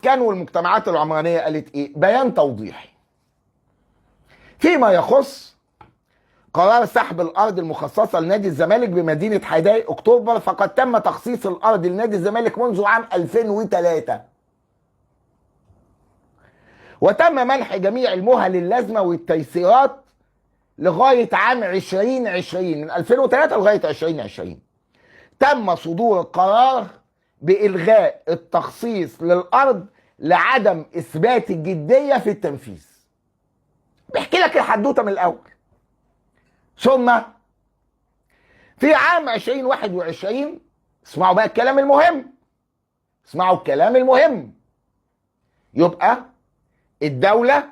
الاسكان والمجتمعات العمرانيه قالت ايه؟ بيان توضيحي فيما يخص قرار سحب الارض المخصصه لنادي الزمالك بمدينه حدائق اكتوبر، فقد تم تخصيص الارض لنادي الزمالك منذ عام 2003، وتم منح جميع المهل اللازمه والتيسيرات لغايه عام 2020. من 2003 لغايه 2020 تم صدور قرار بإلغاء التخصيص للأرض لعدم إثبات الجدية في التنفيذ. بيحكي لك الحدوتة من الأول. ثم في عام 2021 اسمعوا بقى الكلام المهم، اسمعوا الكلام المهم. يبقى الدولة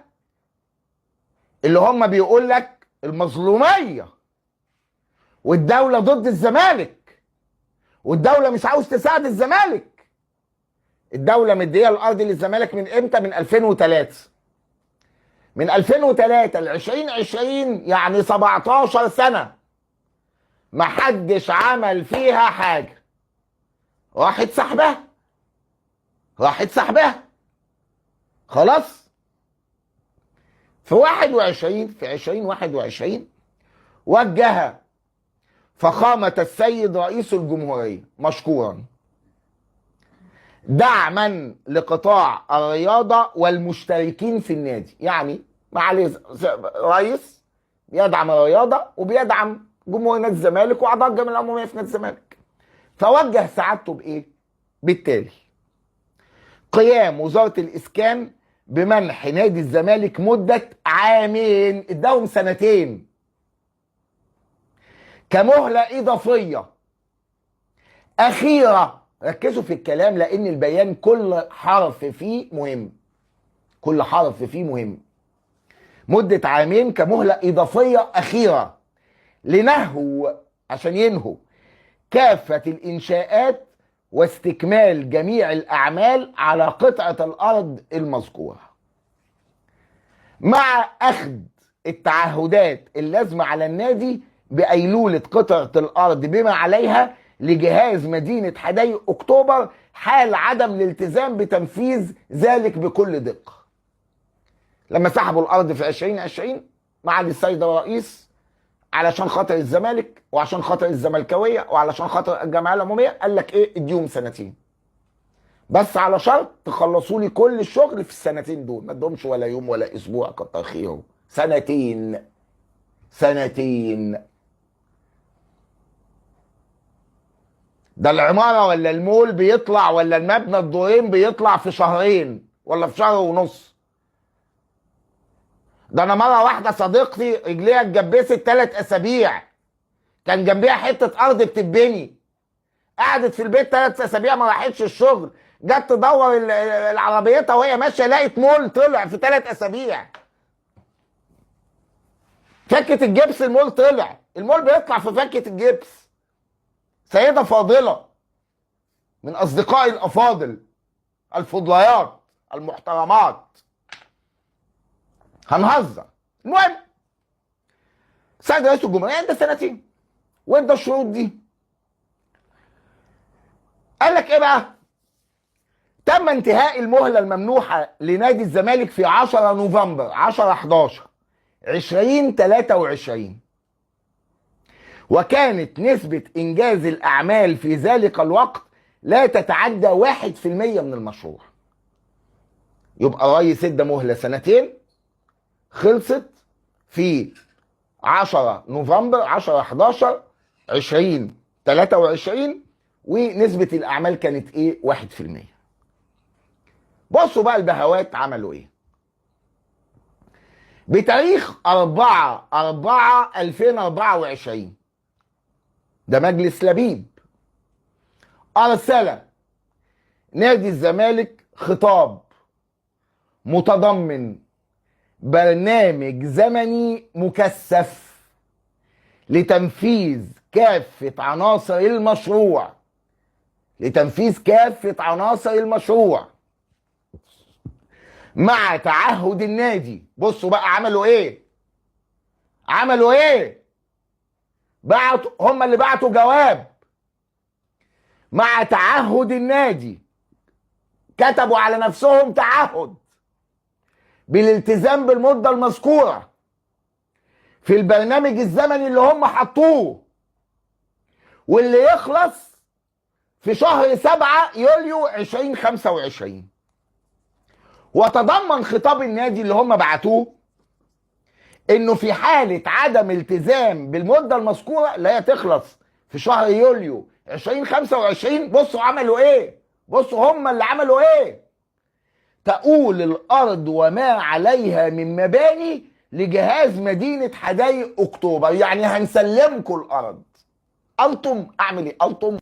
اللي هم بيقول لك المظلومية والدولة ضد الزمالك والدولة مش عاوز تساعد الزمالك، الدولة مدية الأرض للزمالك من إمتى؟ من 2003. من 2003 ل 2020 يعني 17 سنة محدش عمل فيها حاجة. راحت سحبها، راحت سحبها خلاص. في 2021 وجه فخامة السيد رئيس الجمهورية مشكورا دعما لقطاع الرياضة والمشتركين في النادي. يعني معالي رئيس بيدعم الرياضة وبيدعم جمهور نادي الزمالك وأعضاء الجمعية العمومية في نادي الزمالك. فوجه سعادته بإيه؟ بالتالي: قيام وزارة الإسكان بمنح نادي الزمالك مدة عامين، اداهم سنتين كمهلة إضافية أخيرة. ركزوا في الكلام لأن البيان كل حرف فيه مهم، كل حرف فيه مهم. مدة عامين كمهلة إضافية أخيرة لنهو، عشان ينهوا كافة الإنشاءات واستكمال جميع الأعمال على قطعة الأرض المذكورة، مع أخذ التعهدات اللازمة على النادي بأيلولة قطعة الأرض بما عليها لجهاز مدينة حدائق أكتوبر حال عدم الالتزام بتنفيذ ذلك بكل دقة. لما سحبوا الأرض في 2020 معالي السيد الرئيس علشان خاطر الزمالك وعشان خاطر الزملكاوية وعلشان خاطر الجمعية العمومية قال لك إيه؟ اديهم سنتين بس على شرط تخلصوا لي كل الشغل في السنتين دول، ما ادهمش ولا يوم ولا أسبوع، كتر خيره. سنتين، سنتين. ده العمارة ولا المول بيطلع ولا المبنى الدورين بيطلع في شهرين ولا في شهر ونص. ده انا مرة واحدة صديقتي رجليها اتجبست 3 أسابيع، كان جنبيها حتة ارض بتتبني، قعدت في البيت 3 أسابيع ما راحتش الشغل، جت تدور العربيتها وهي ماشية لقيت مول طلع في 3 أسابيع. فكة الجبس المول طلع، المول بيطلع في فكة الجبس. سيدة فاضلة من أصدقائي الأفاضل الفضليات المحترمات، هنهزر. المهم سيد رئيس الجمهورية ادى سنتين وادى الشروط دي. قال لك ايه بقى؟ تم انتهاء المهلة الممنوحة لنادي الزمالك في 10 نوفمبر 10/11/2023، وكانت نسبة إنجاز الأعمال في ذلك الوقت لا تتعدى 1% من المشروع. يبقى رئيس ادى مهلة سنتين، خلصت في 10 نوفمبر 10/11/2023 ونسبة الأعمال كانت إيه؟ 1%. بصوا بقى البهوات عملوا إيه. بتاريخ 4/4/2024 ده مجلس لبيب أرسل نادي الزمالك خطاب متضمن برنامج زمني مكثف لتنفيذ كافة عناصر المشروع، لتنفيذ كافة عناصر المشروع مع تعهد النادي. بصوا بقى عملوا ايه، عملوا ايه. بعتوا، هم اللي بعتوا جواب مع تعهد النادي كتبوا على نفسهم تعهد بالالتزام بالمدة المذكورة في البرنامج الزمني اللي هم حطوه، واللي يخلص في شهر 7 يوليو 2025. وتضمن خطاب النادي اللي هم بعتوه انه في حالة عدم التزام بالمدة المذكورة اللي هي تخلص في شهر يوليو 2025، بصوا عملوا ايه، بصوا هم اللي عملوا ايه: تؤول الارض وما عليها من مباني لجهاز مدينة حدائق اكتوبر. يعني هنسلمكم الارض. التم اعمل ايه؟ التم